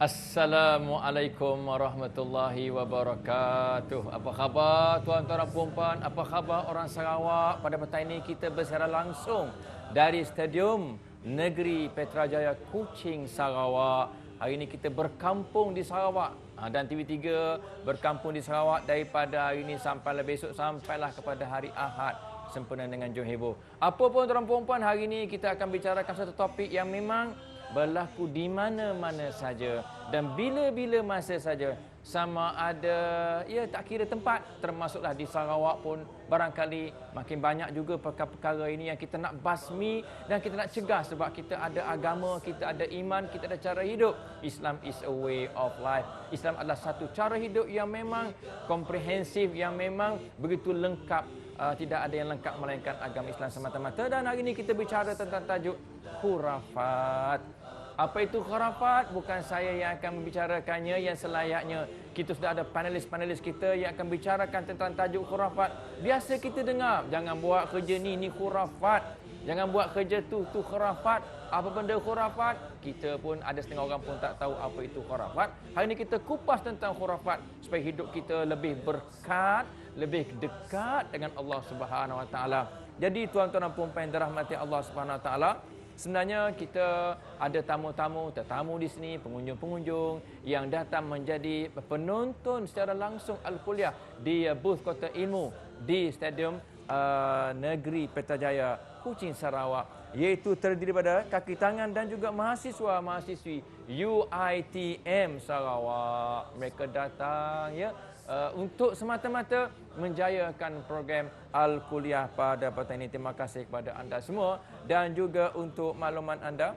Assalamualaikum warahmatullahi wabarakatuh. Apa khabar tuan-tuan dan puan-puan? Apa khabar orang Sarawak? Pada petang ini kita bersiaran langsung dari Stadium Negeri Petrajaya Kuching, Sarawak. Hari ini kita berkampung di Sarawak dan TV3 berkampung di Sarawak daripada hari ini sampai besok sampailah kepada hari Ahad sempena dengan Jom Heboh. Apa pun tuan-tuan dan puan-puan, hari ini kita akan bicarakan satu topik yang memang berlaku di mana-mana saja dan bila-bila masa saja, sama ada tak kira tempat, termasuklah di Sarawak pun barangkali makin banyak juga perkara-perkara ini yang kita nak basmi dan kita nak cegah, sebab kita ada agama, kita ada iman, kita ada cara hidup. Islam is a way of life. Islam adalah satu cara hidup yang memang komprehensif, yang memang begitu lengkap. Tidak ada yang lengkap melainkan agama Islam semata-mata. Dan hari ini kita bicara tentang tajuk khurafat. Apa itu khurafat? Bukan saya yang akan membicarakannya, yang selayaknya kita sudah ada panelis-panelis kita yang akan bicarakan tentang tajuk khurafat. Biasa kita dengar, jangan buat kerja ni khurafat. Jangan buat kerja tu khurafat. Apa benda khurafat? Kita pun ada setengah orang pun tak tahu apa itu khurafat. Hari ini kita kupas tentang khurafat supaya hidup kita lebih berkat, lebih dekat dengan Allah Subhanahu Wa Taala. Jadi tuan-tuan dan puan-puan yang dirahmati Allah Subhanahu Wa Taala, sebenarnya kita ada tetamu di sini, pengunjung-pengunjung yang datang menjadi penonton secara langsung Al-Kuliah di booth Kota Ilmu di Stadium Negeri Petrajaya Kuching, Sarawak, iaitu terdiri pada kaki tangan dan juga mahasiswa-mahasiswi UiTM Sarawak. Mereka datang untuk semata-mata menjayakan program Al-Kuliah pada petang ini. Terima kasih kepada anda semua. Dan juga untuk makluman anda,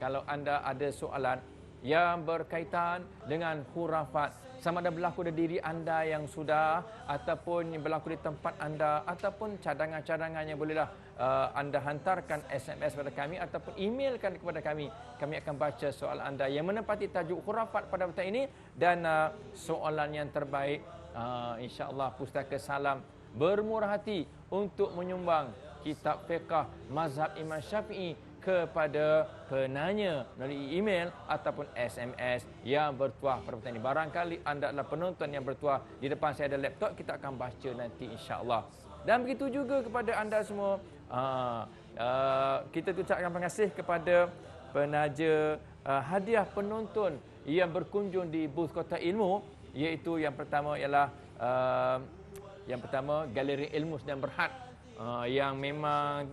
kalau anda ada soalan yang berkaitan dengan khurafat, sama ada berlaku di diri anda yang sudah, ataupun yang berlaku di tempat anda, ataupun cadangan-cadangannya, bolehlah anda hantarkan SMS kepada kami ataupun emailkan kepada kami. Kami akan baca soalan anda yang menepati tajuk khurafat pada petang ini. Dan soalan yang terbaik, insya-Allah Pustaka Salam bermurah hati untuk menyumbang kitab fiqh mazhab Imam Syafi'i kepada penanya melalui email ataupun SMS yang bertuah pada petang ini. Barangkali anda adalah penonton yang bertuah, di depan saya ada laptop, kita akan baca nanti insya-Allah. Dan begitu juga kepada anda semua, kita ucapkan terima kasih kepada penaja hadiah penonton yang berkunjung di booth Kota Ilmu, iaitu yang pertama ialah Galeri Ilmu Sedang Berhad, yang memang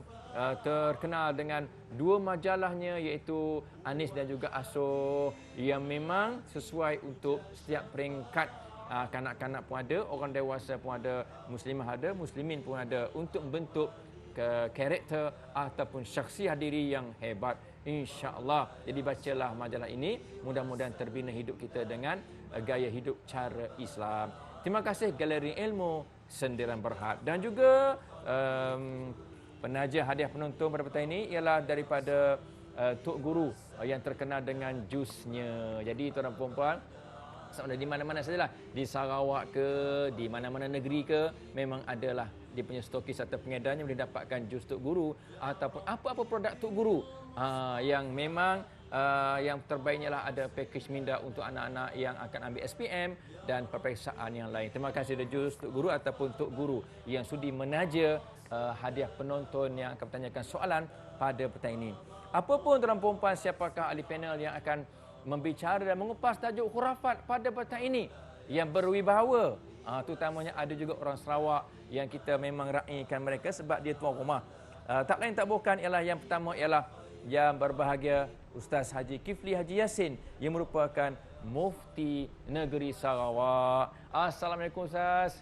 terkenal dengan dua majalahnya, iaitu Anis dan juga Aso, yang memang sesuai untuk setiap peringkat. Kanak-kanak pun ada, orang dewasa pun ada, muslimah ada, muslimin pun ada, untuk membentuk karakter ataupun syakhsiah diri yang hebat, insya-Allah. Jadi bacalah majalah ini, mudah-mudahan terbina hidup kita dengan gaya hidup cara Islam. Terima kasih Galeri Ilmu Sendirian Berhad. Dan juga penaja hadiah penonton pada petang ini ialah daripada Tok Guru yang terkenal dengan jusnya. Jadi tuan dan puan-puan, sama ada di mana-mana sajalah, di Sarawak ke, di mana-mana negeri ke, memang adalah dia punya stokis atau pengedarnya boleh dapatkan jus Tok Guru ataupun apa-apa produk Tok Guru yang memang yang terbaiknya lah ada package minda untuk anak-anak yang akan ambil SPM dan peperiksaan yang lain. Terima kasih kepada jus Tok Guru ataupun Tok Guru yang sudi menaja hadiah penonton yang akan bertanyakan soalan pada petang ini. Apapun tuan-tuan dan puan-puan, siapakah ahli panel yang akan membicara dan mengupas tajuk khurafat pada petang ini yang berwibawa. Terutamanya ada juga orang Sarawak yang kita memang raikan mereka sebab dia tuan rumah. Tak lain tak bukan ialah yang pertama ialah yang berbahagia Ustaz Haji Kifli Haji Yassin yang merupakan Mufti Negeri Sarawak. Assalamualaikum Ustaz.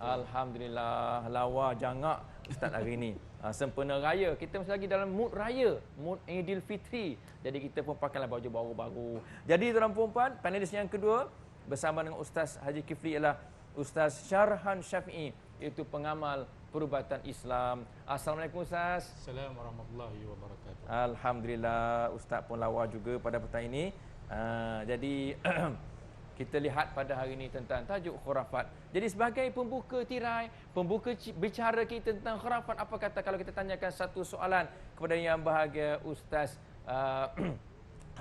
Alhamdulillah, lawa jangak Ustaz hari ini. Sempena raya, kita masih lagi dalam mood raya, mood Aidilfitri. Jadi kita pun pakailah baju baru-baru. Jadi tuan-tuan puan-puan, panelis yang kedua bersama dengan Ustaz Haji Kifli ialah Ustaz Syarhan Syafi'i, iaitu pengamal perubatan Islam. Assalamualaikum Ustaz. Assalamualaikum warahmatullahi wabarakatuh. Alhamdulillah, Ustaz pun lawa juga pada petang ini. Jadi kita lihat pada hari ini tentang tajuk khurafat. Jadi sebagai pembuka tirai, pembuka bicara kita tentang khurafat, apa kata kalau kita tanyakan satu soalan kepada yang bahagia Ustaz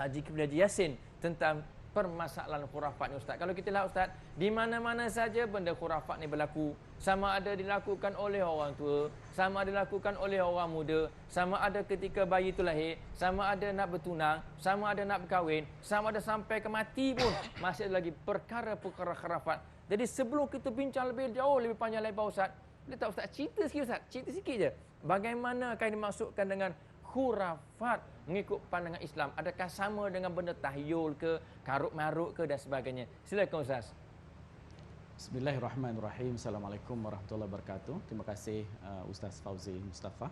Haji Kifli Haji Yassin tentang permasalahan khurafat ni Ustaz. Kalau kita lihat Ustaz, di mana-mana saja benda khurafat ni berlaku, sama ada dilakukan oleh orang tua, sama ada dilakukan oleh orang muda, sama ada ketika bayi itu lahir, sama ada nak bertunang, sama ada nak berkahwin, sama ada sampai ke mati pun masih ada lagi perkara-perkara khurafat. Jadi sebelum kita bincang lebih jauh, lebih panjang lebar Ustaz, boleh tak Ustaz cerita sikit Ustaz, cerita sikit je. Bagaimanakah yang dimaksudkan dengan khurafat mengikut pandangan Islam? Adakah sama dengan benda tahyul ke, karut-marut ke dan sebagainya? Silakan Ustaz. Bismillahirrahmanirrahim. Assalamualaikum warahmatullahi wabarakatuh. Terima kasih Ustaz Fauzi Mustafa.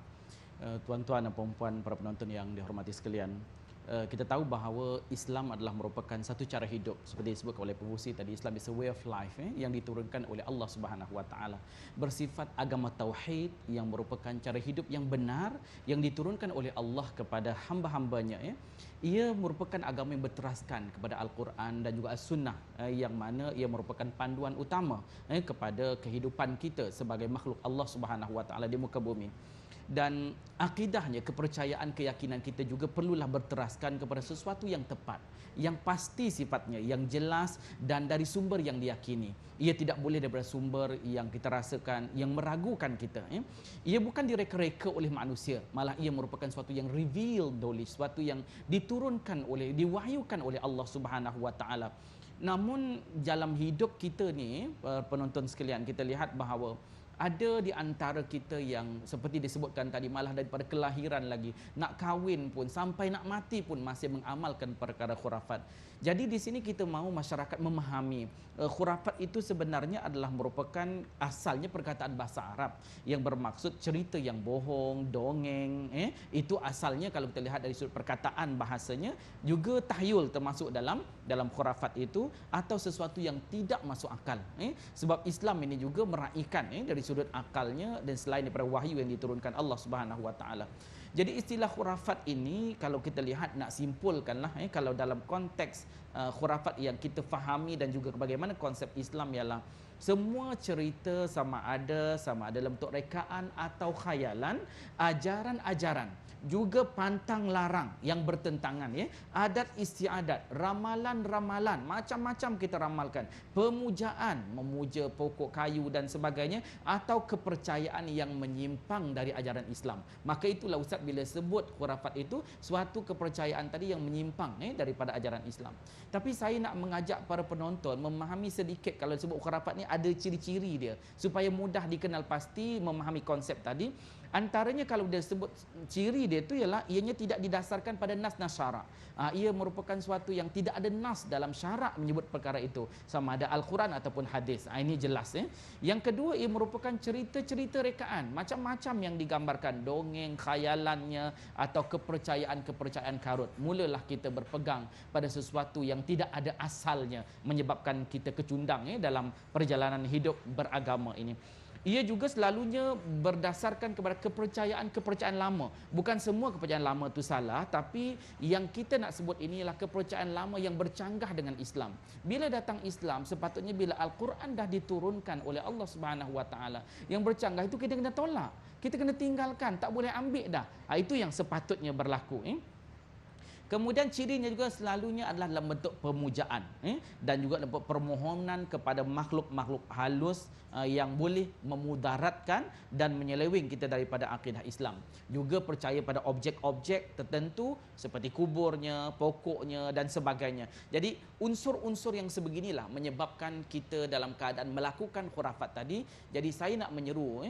Tuan-tuan dan puan-puan para penonton yang dihormati sekalian. Kita tahu bahawa Islam adalah merupakan satu cara hidup seperti disebutkan oleh pengurusi tadi. Islam is a way of life yang diturunkan oleh Allah Subhanahu Wa Taala, bersifat agama tauhid yang merupakan cara hidup yang benar yang diturunkan oleh Allah kepada hamba-hambanya. Ia merupakan agama yang berteraskan kepada Al-Quran dan juga As-Sunnah, yang mana ia merupakan panduan utama kepada kehidupan kita sebagai makhluk Allah Subhanahu Wa Taala di muka bumi. Dan akidahnya, kepercayaan, keyakinan kita juga perlulah berteraskan kepada sesuatu yang tepat, yang pasti sifatnya, yang jelas dan dari sumber yang diyakini. Ia tidak boleh daripada sumber yang kita rasakan, yang meragukan kita. Ia bukan direka-reka oleh manusia, malah ia merupakan sesuatu yang revealed oleh, sesuatu yang diturunkan oleh, diwahyukan oleh Allah Subhanahu Wa Taala. Namun dalam hidup kita ni, penonton sekalian, kita lihat bahawa ada di antara kita yang seperti disebutkan tadi, malah daripada kelahiran lagi, nak kahwin pun, sampai nak mati pun masih mengamalkan perkara khurafat. Jadi di sini kita mahu masyarakat memahami khurafat itu sebenarnya adalah merupakan asalnya perkataan bahasa Arab yang bermaksud cerita yang bohong, dongeng. Itu asalnya kalau kita lihat dari sudut perkataan bahasanya, juga tahyul termasuk dalam khurafat itu, atau sesuatu yang tidak masuk akal. Sebab Islam ini juga meraihkan dari sudut akalnya dan selain daripada wahyu yang diturunkan Allah Subhanahu Wa Taala. Jadi istilah khurafat ini kalau kita lihat, nak simpulkanlah, kalau dalam konteks khurafat yang kita fahami dan juga bagaimana konsep Islam ialah semua cerita sama ada dalam bentuk rekaan atau khayalan, ajaran-ajaran, juga pantang larang yang bertentangan, adat istiadat, ramalan-ramalan, macam-macam kita ramalkan, pemujaan, memuja pokok kayu dan sebagainya, atau kepercayaan yang menyimpang dari ajaran Islam. Maka itulah Ustaz bila sebut khurafat itu suatu kepercayaan tadi yang menyimpang daripada ajaran Islam. Tapi saya nak mengajak para penonton memahami sedikit kalau disebut khurafat ni ada ciri-ciri dia supaya mudah dikenal pasti memahami konsep tadi. Antaranya kalau dia sebut ciri dia tu ialah ianya tidak didasarkan pada nas-nas syarak. Ia merupakan suatu yang tidak ada nas dalam syarak menyebut perkara itu, sama ada Al-Quran ataupun hadis. Ini jelas. Yang kedua, ia merupakan cerita-cerita rekaan, macam-macam yang digambarkan, dongeng, khayalannya atau kepercayaan-kepercayaan karut. Mulalah kita berpegang pada sesuatu yang tidak ada asalnya, menyebabkan kita kecundang dalam perjalanan hidup beragama ini. Ia juga selalunya berdasarkan kepada kepercayaan-kepercayaan lama. Bukan semua kepercayaan lama itu salah, tapi yang kita nak sebut ini ialah kepercayaan lama yang bercanggah dengan Islam. Bila datang Islam, sepatutnya bila Al-Quran dah diturunkan oleh Allah Subhanahu Wa Taala, yang bercanggah itu kita kena tolak, kita kena tinggalkan, tak boleh ambil dah. Itu yang sepatutnya berlaku. Kemudian cirinya juga selalunya adalah dalam bentuk pemujaan dan juga dalam permohonan kepada makhluk-makhluk halus yang boleh memudaratkan dan menyeleweng kita daripada akidah Islam. Juga percaya pada objek-objek tertentu seperti kuburnya, pokoknya dan sebagainya. Jadi unsur-unsur yang sebeginilah menyebabkan kita dalam keadaan melakukan khurafat tadi. Jadi saya nak menyeru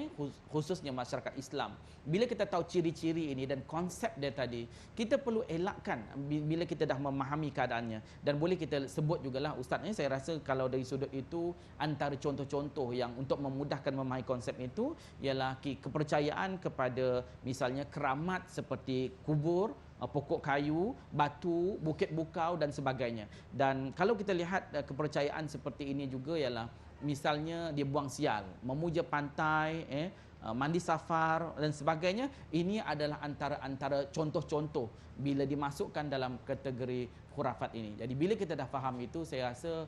khususnya masyarakat Islam, bila kita tahu ciri-ciri ini dan konsep dia tadi, kita perlu elakkan bila kita dah memahami keadaannya. Dan boleh kita sebut jugalah Ustaz, saya rasa kalau dari sudut itu, antara contoh-contoh yang untuk memudahkan memahami konsep itu ialah kepercayaan kepada misalnya keramat seperti kubur, pokok kayu, batu, bukit bukau dan sebagainya. Dan kalau kita lihat kepercayaan seperti ini juga ialah misalnya dia buang sial, memuja pantai, mandi safar dan sebagainya. Ini adalah antara contoh-contoh bila dimasukkan dalam kategori khurafat ini. Jadi bila kita dah faham itu, saya rasa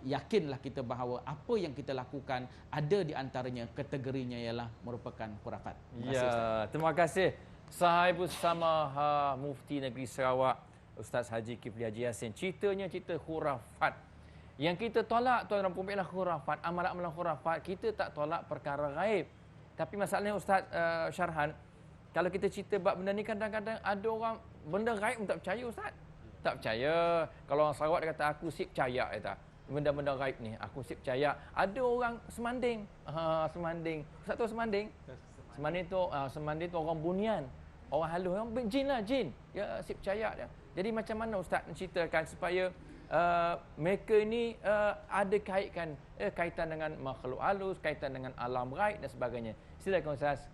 yakinlah kita bahawa apa yang kita lakukan ada di antaranya kategorinya ialah merupakan khurafat. Terima kasih Sahibus Samaha Mufti Negeri Sarawak Ustaz Haji Kifli Haji Yassin. Ceritanya cerita khurafat. Yang kita tolak tuan-tuan dan puan ialah khurafat, amalan-amalan khurafat. Kita tak tolak perkara gaib. Tapi masalahnya Ustaz Syarhan, kalau kita cerita bab benda ni kadang-kadang ada orang benda gaib pun tak percaya Ustaz. Tak percaya. Kalau orang Sarawak dia kata aku sip percaya kata. Benda-benda gaib ni aku sip percaya. Ada orang semanding. Semanding. Ustaz tahu semanding? Semanding tu orang bunian. Orang halus, orang jin lah, jin. Ya, sip percaya dia. Jadi macam mana Ustaz menceritakan supaya mereka ini ada kaitan dengan makhluk halus, kaitan dengan alam gaib dan sebagainya. Silakan Ustaz.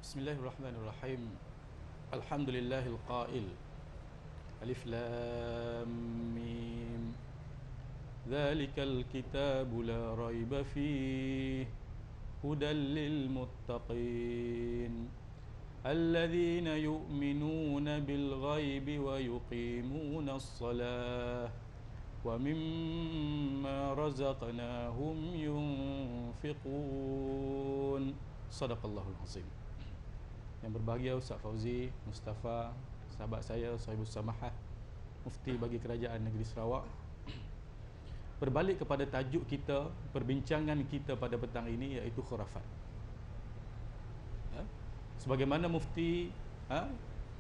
Bismillahirrahmanirrahim. Alhamdulillahil qail. Alif lam mim. Dzalikal kitabu la raiba fihi hudal lil muttaqin. الذين يؤمنون بالغيب ويقيمون الصلاة ومما رزقناهم ينفقون. صدق الله العظيم. Yang berbahagia Ustaz Fauzi, Mustafa, sahabat saya, Sahibus Samahah, Mufti bagi Kerajaan Negeri Sarawak. Berbalik kepada tajuk kita, perbincangan kita pada petang ini, iaitu khurafat. Sebagaimana Mufti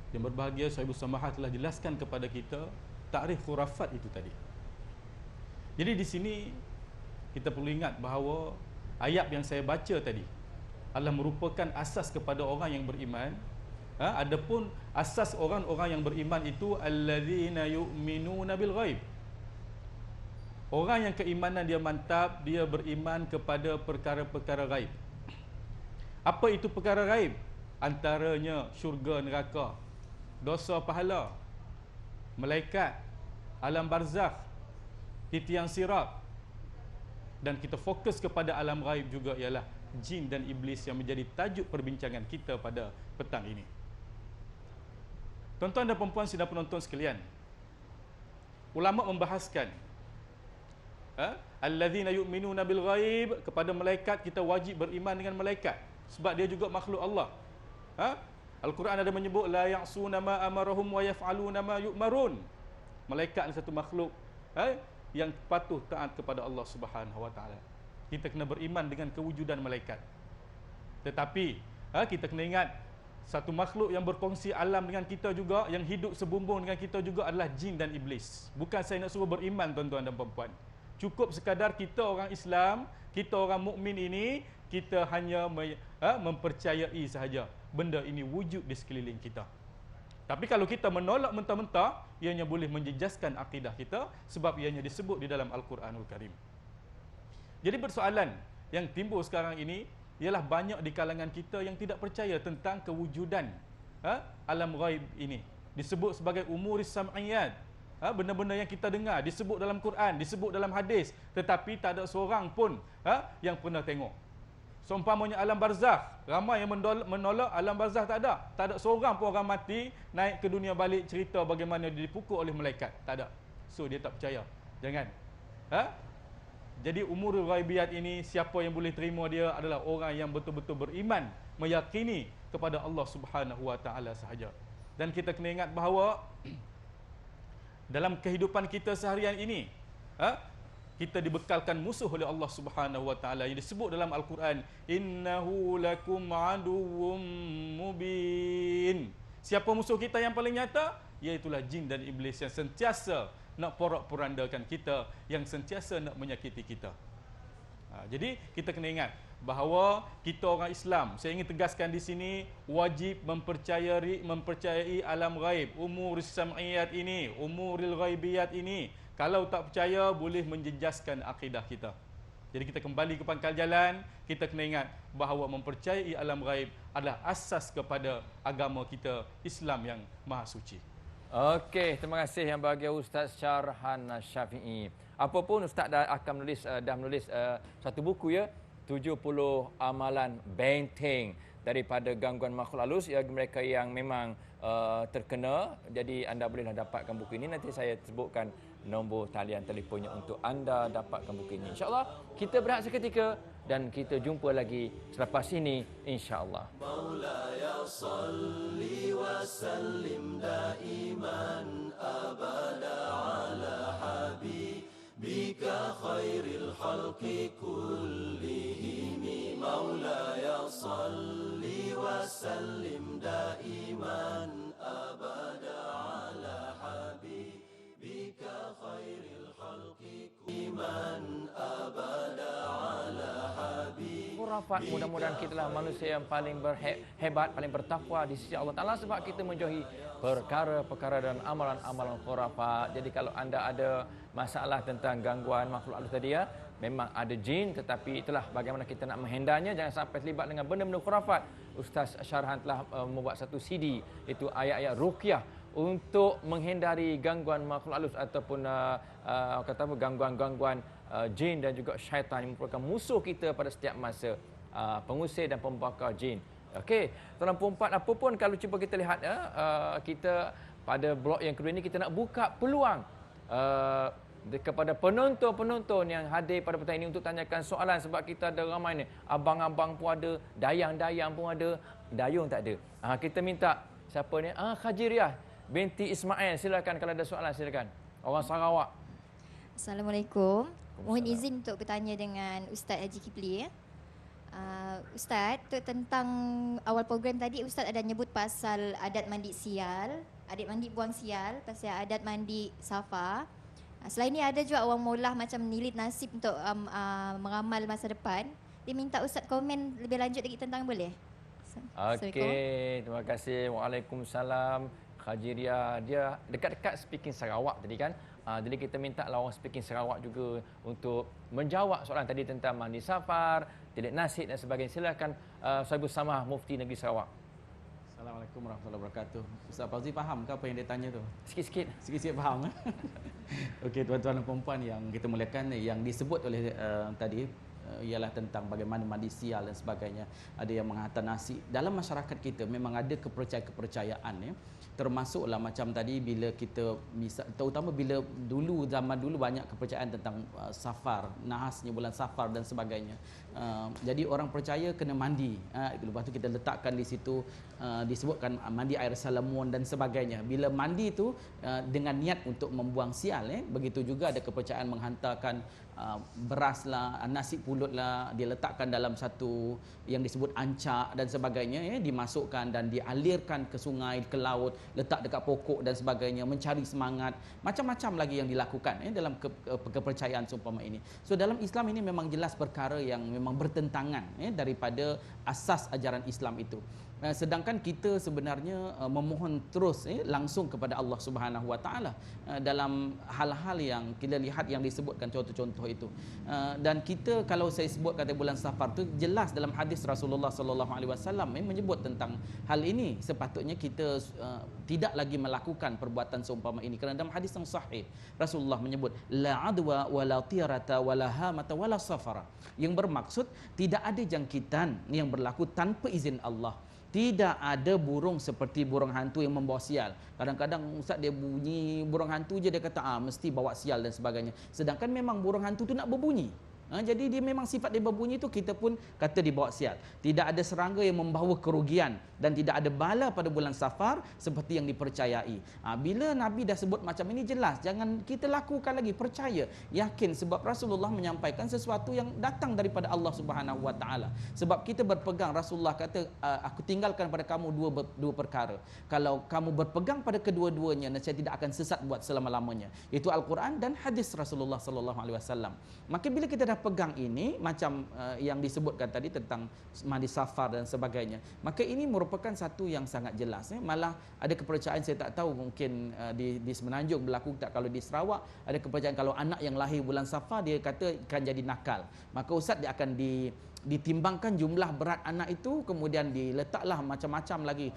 yang berbahagia Sahibus Samahah telah jelaskan kepada kita takrif khurafat itu tadi. Jadi di sini kita perlu ingat bahawa ayat yang saya baca tadi adalah merupakan asas kepada orang yang beriman. Adapun asas orang-orang yang beriman itu allazina yu'minuna bil ghaib. Orang yang keimanan dia mantap, dia beriman kepada perkara-perkara gaib. Apa itu perkara gaib? Antaranya syurga neraka, dosa pahala, malaikat, alam barzakh, titian sirat. Dan kita fokus kepada alam gaib juga ialah jin dan iblis yang menjadi tajuk perbincangan kita pada petang ini. Tuan-tuan dan puan-puan sidang penonton sekalian, ulama membahaskan allazina yu'minuna bil ghaib, kepada malaikat kita wajib beriman dengan malaikat sebab dia juga makhluk Allah. Al-Quran ada menyebut la ya'suna ma amarahum wa yaf'aluna ma yu'marun. Malaikat adalah satu makhluk yang patuh taat kepada Allah Subhanahu wa taala. Kita kena beriman dengan kewujudan malaikat. Tetapi kita kena ingat satu makhluk yang berkongsi alam dengan kita juga, yang hidup sebumbung dengan kita juga adalah jin dan iblis. Bukan saya nak suruh beriman tuan-tuan dan puan-puan. Cukup sekadar kita orang Islam, kita orang mukmin ini, kita hanya mempercayai sahaja benda ini wujud di sekeliling kita. Tapi kalau kita menolak mentah-mentah, ianya boleh menjejaskan akidah kita sebab ianya disebut di dalam Al-Quranul Karim. Jadi persoalan yang timbul sekarang ini ialah banyak di kalangan kita yang tidak percaya tentang kewujudan alam ghaib ini. Disebut sebagai umuris sam'iyat. Benda-benda yang kita dengar disebut dalam Quran, disebut dalam hadis, tetapi tak ada seorang pun yang pernah tengok. Seumpamanya alam barzakh, ramai yang menolak alam barzakh, tak ada seorang pun orang mati naik ke dunia balik cerita bagaimana dia dipukul oleh malaikat, tak ada. So dia tak percaya. Jangan. Jadi umurul ghaibiyat ini, siapa yang boleh terima dia adalah orang yang betul-betul beriman, meyakini kepada Allah Subhanahu wa taala sahaja. Dan kita kena ingat bahawa dalam kehidupan kita seharian ini, kita dibekalkan musuh oleh Allah Subhanahu wa taala yang disebut dalam Al-Quran, innahu lakum aduwwum mubin. Siapa musuh kita yang paling nyata? Iaitulah jin dan iblis yang sentiasa nak porak-porandakan kita, yang sentiasa nak menyakiti kita. Jadi kita kena ingat bahawa kita orang Islam, saya ingin tegaskan di sini, wajib mempercayai alam ghaib, umuris sam'iyat ini, umuril ghaibiyat ini. Kalau tak percaya, boleh menjejaskan akidah kita. Jadi kita kembali ke pangkal jalan, kita kena ingat bahawa mempercayai alam ghaib adalah asas kepada agama kita, Islam yang maha suci. Okey, terima kasih yang bahagia Ustaz Syarhan Syafi'i. Apapun Ustaz dah menulis satu buku ya, 70 amalan benteng daripada gangguan makhluk halus bagi mereka yang memang terkena. Jadi anda bolehlah dapatkan buku ini. Nanti saya sebutkan nombor talian telefonnya untuk anda dapatkan buku ini. InsyaAllah kita berehat seketika dan kita jumpa lagi selepas ini insyaAllah. Maulaya salli wa sallim daiman Khurafat, mudah-mudahan kita lah manusia yang paling hebat, paling bertakwa di sisi Allah Ta'ala sebab kita menjauhi perkara-perkara dan amalan-amalan khurafat. Jadi kalau anda ada masalah tentang gangguan makhluk halus tadi ya, memang ada jin, tetapi itulah bagaimana kita nak menghindarnya, jangan sampai terlibat dengan benda-benda khurafat. Ustaz Syarhan telah membuat satu CD, itu ayat-ayat ruqyah untuk menghindari gangguan makhluk halus ataupun kata apa, gangguan-gangguan jin dan juga syaitan yang merupakan musuh kita pada setiap masa, pengusir dan pembakar jin. Okey, tuan-tuan puan-puan, apa pun kalau cuba kita lihat kita pada blok yang kedua ini kita nak buka peluang kepada penonton-penonton yang hadir pada petang ini untuk tanyakan soalan sebab kita ada ramai ni, abang-abang pun ada, dayang-dayang pun ada, dayung tak ada. Kita minta siapa ni? Khajiriah binti Ismail, silakan kalau ada soalan silakan. Orang Sarawak. Assalamualaikum. Mohon izin untuk bertanya dengan Ustaz Haji Kipli. Ustaz, tentang awal program tadi Ustaz ada nyebut pasal adat mandi sial, adat mandi buang sial, pasal adat mandi safa. Selain ni ada juga orang maulah macam nilit nasib untuk meramal masa depan. Dia minta Ustaz komen lebih lanjut lagi tentang, boleh? Okey, terima kasih. Waalaikumsalam. Khajiriah, dia dekat-dekat speaking Sarawak tadi kan. Jadi kita minta lah orang speaking Sarawak juga untuk menjawab soalan tadi tentang mandi safar, tilik nasib dan sebagainya. Silakan Sahibu Samah Mufti Negeri Sarawak. Assalamualaikum warahmatullahi wabarakatuh. Ustaz Fauzi faham ke apa yang dia tanya tu? Sikit-sikit. Sikit-sikit faham. Okey, tuan-tuan dan puan-puan yang kita muliakan, yang disebut oleh tadi ialah tentang bagaimana mandi sial dan sebagainya. Ada yang menghantar nasi. Dalam masyarakat kita memang ada kepercayaan ya. Termasuklah macam tadi bila kita terutama bila zaman dulu banyak kepercayaan tentang safar, nahasnya bulan safar dan sebagainya. Jadi orang percaya kena mandi. Lepas tu kita letakkan di situ disebutkan mandi air salamun dan sebagainya. Bila mandi tu dengan niat untuk membuang sial begitu juga ada kepercayaan menghantarkan beras lah, nasi pulut lah, dia letakkan dalam satu yang disebut ancak dan sebagainya dimasukkan dan dialirkan ke sungai, ke laut, letak dekat pokok dan sebagainya, mencari semangat, macam-macam lagi yang dilakukan dalam kepercayaan seumpama ini. So dalam Islam ini memang jelas perkara yang memang bertentangan daripada asas ajaran Islam itu. Sedangkan kita sebenarnya memohon terus langsung kepada Allah Subhanahu Wa Taala dalam hal-hal yang kita lihat yang disebutkan contoh-contoh itu. Dan kita kalau saya sebut kata bulan Safar tu jelas dalam hadis Rasulullah sallallahu alaihi wasallam menyebut tentang hal ini. Sepatutnya kita tidak lagi melakukan perbuatan seumpama ini kerana dalam hadis yang sahih Rasulullah menyebut la adwa wala tirata wala hamata wala safara, yang bermaksud tidak ada jangkitan yang berlaku tanpa izin Allah. Tidak ada burung seperti burung hantu yang membawa sial. Kadang-kadang ustaz dia bunyi burung hantu je dia kata mesti bawa sial dan sebagainya. Sedangkan memang burung hantu tu nak berbunyi. Jadi dia memang sifat dia berbunyi tu kita pun kata dibawa sial. Tidak ada serangga yang membawa kerugian dan tidak ada bala pada bulan Safar seperti yang dipercayai. Bila Nabi dah sebut macam ini jelas jangan kita lakukan lagi, percaya, yakin sebab Rasulullah menyampaikan sesuatu yang datang daripada Allah Subhanahu Wa Taala. Sebab kita berpegang, Rasulullah kata aku tinggalkan pada kamu dua perkara. Kalau kamu berpegang pada kedua-duanya saya tidak akan sesat buat selama-lamanya. Itu Al-Quran dan hadis Rasulullah sallallahu alaihi wasallam. Maka bila kita dah pegang ini macam yang disebutkan tadi tentang mandi safar dan sebagainya, maka ini merupakan satu yang sangat jelas. Malah ada kepercayaan, saya tak tahu mungkin di Semenanjung berlaku tak, kalau di Sarawak ada kepercayaan kalau anak yang lahir bulan Safar dia kata akan jadi nakal, maka ustaz dia akan ditimbangkan jumlah berat anak itu, kemudian diletaklah macam-macam lagi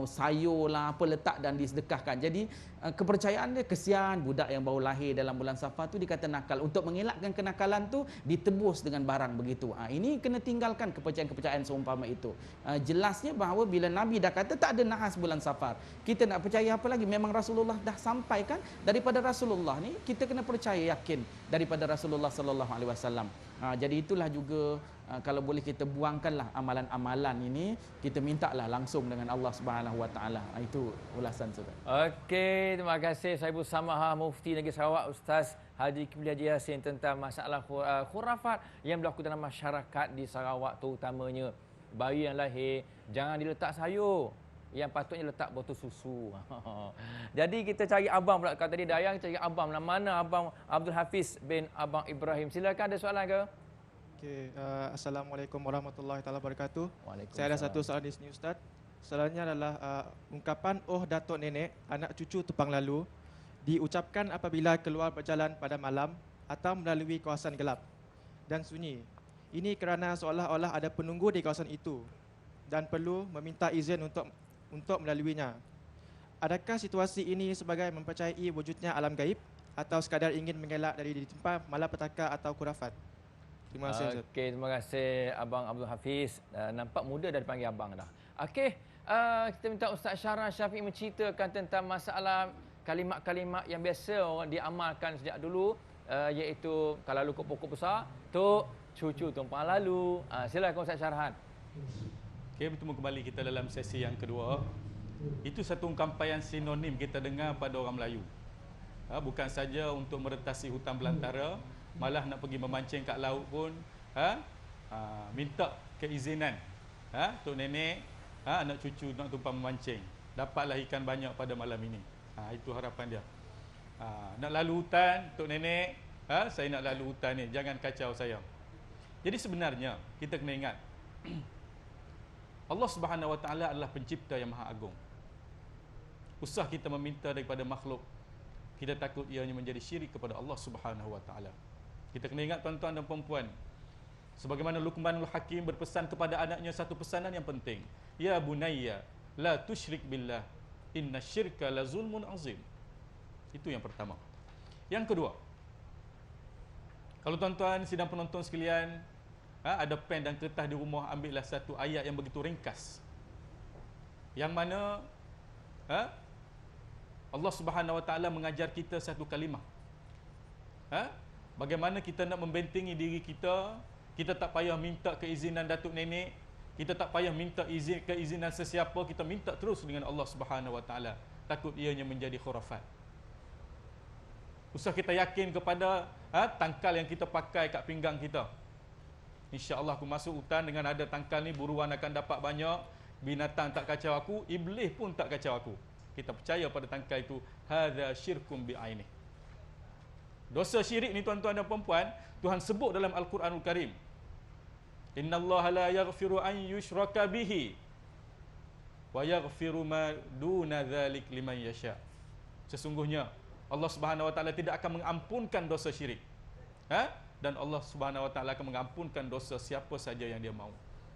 sayur lah apa letak dan disedekahkan. Jadi kepercayaan dia kesian budak yang baru lahir dalam bulan Safar tu dikata nakal, untuk mengelakkan kenakalan tu ditebus dengan barang begitu. Ini kena tinggalkan kepercayaan-kepercayaan seumpama itu. Jelasnya bahawa bila Nabi dah kata tak ada nahas bulan Safar, kita nak percaya apa lagi? Memang Rasulullah dah sampaikan, daripada Rasulullah ni kita kena percaya yakin daripada Rasulullah sallallahu alaihi wasallam. Jadi itulah juga kalau boleh kita buangkanlah amalan-amalan ini, kita mintalah langsung dengan Allah Subhanahu Wa Taala. Itu ulasan Ustaz. Okey, terima kasih Sahibu Samaha Mufti Negeri Sarawak Ustaz Haji Kipli Haji Yassin tentang masalah khurafat yang berlaku dalam masyarakat di Sarawak, terutamanya bayi yang lahir jangan diletak sayur, yang patutnya letak botol susu. Jadi kita cari abang pula, kata tadi Dayang cari abang. Mana abang Abdul Hafiz bin Abang Ibrahim? Silakan, ada soalan ke? Okey, Assalamualaikum warahmatullahi taala wabarakatuh. Waalaikumsalam. Saya ada satu soalan di sini Ustaz. Soalannya adalah ungkapan oh datuk nenek, anak cucu tupang lalu diucapkan apabila keluar berjalan pada malam atau melalui kawasan gelap dan sunyi. Ini kerana seolah-olah ada penunggu di kawasan itu dan perlu meminta izin untuk melaluinya. Adakah situasi ini sebagai mempercayai wujudnya alam gaib atau sekadar ingin mengelak dari ditimpa malapetaka atau khurafat? Terima kasih Ustaz. Okey, terima kasih Abang Abdul Hafiz. Nampak muda dah dipanggil abang dah. Okey, kita minta Ustaz Syarah Syafiq menceritakan tentang masalah kalimat-kalimat yang biasa orang diamalkan sejak dulu, iaitu kalau lalu pokok besar, tok, cucu tumpang lalu. Silakan Ustaz Syarahan. Okey, bertemu kembali kita dalam sesi yang kedua. Itu satu ungkapan yang sinonim kita dengar pada orang Melayu. Bukan saja untuk meretasi hutan belantara, malah nak pergi memancing kat laut pun minta keizinan tok nenek, anak cucu nak tumpang memancing, dapatlah ikan banyak pada malam ini. Itu harapan dia. Nak lalu hutan, tok nenek, saya nak lalu hutan ni, jangan kacau saya. Jadi sebenarnya kita kena ingat Allah Subhanahu Wa Taala adalah pencipta yang maha agung. Usah kita meminta daripada makhluk, kita takut ianya menjadi syirik kepada Allah Subhanahu Wa Taala. Kita kena ingat tuan-tuan dan puan-puan, sebagaimana Luqmanul Hakim berpesan kepada anaknya satu pesanan yang penting. Ya bunayya, la tusyrik billah, inna syirka la zulmun azim. Itu yang pertama. Yang kedua, kalau tuan-tuan sidang penonton sekalian ada pen dan kertas di rumah, ambillah satu ayat yang begitu ringkas, yang mana Allah Subhanahu Wa Taala mengajar kita satu kalimah. Bagaimana kita nak membentengi diri kita. Kita tak payah minta keizinan datuk nenek, kita tak payah minta keizinan sesiapa, kita minta terus dengan Allah Subhanahu Wa Taala. Takut ianya menjadi khurafat. Usah kita yakin kepada tangkal yang kita pakai kat pinggang kita. InsyaAllah aku masuk hutan dengan ada tangkal ni, buruan akan dapat banyak, binatang tak kacau aku, iblis pun tak kacau aku. Kita percaya pada tangkal itu. Hadza syirkum bi'ainih. Dosa syirik ni tuan-tuan dan puan-puan, Tuhan sebut dalam Al-Quranul Karim. Innallaha la yaghfiru an yushraka bihi wa yaghfiru ma duna dzalik liman yasha. Sesungguhnya Allah Subhanahu Wa Taala tidak akan mengampunkan dosa syirik. Dan Allah Subhanahu Wa Taala akan mengampunkan dosa siapa saja yang dia mahu.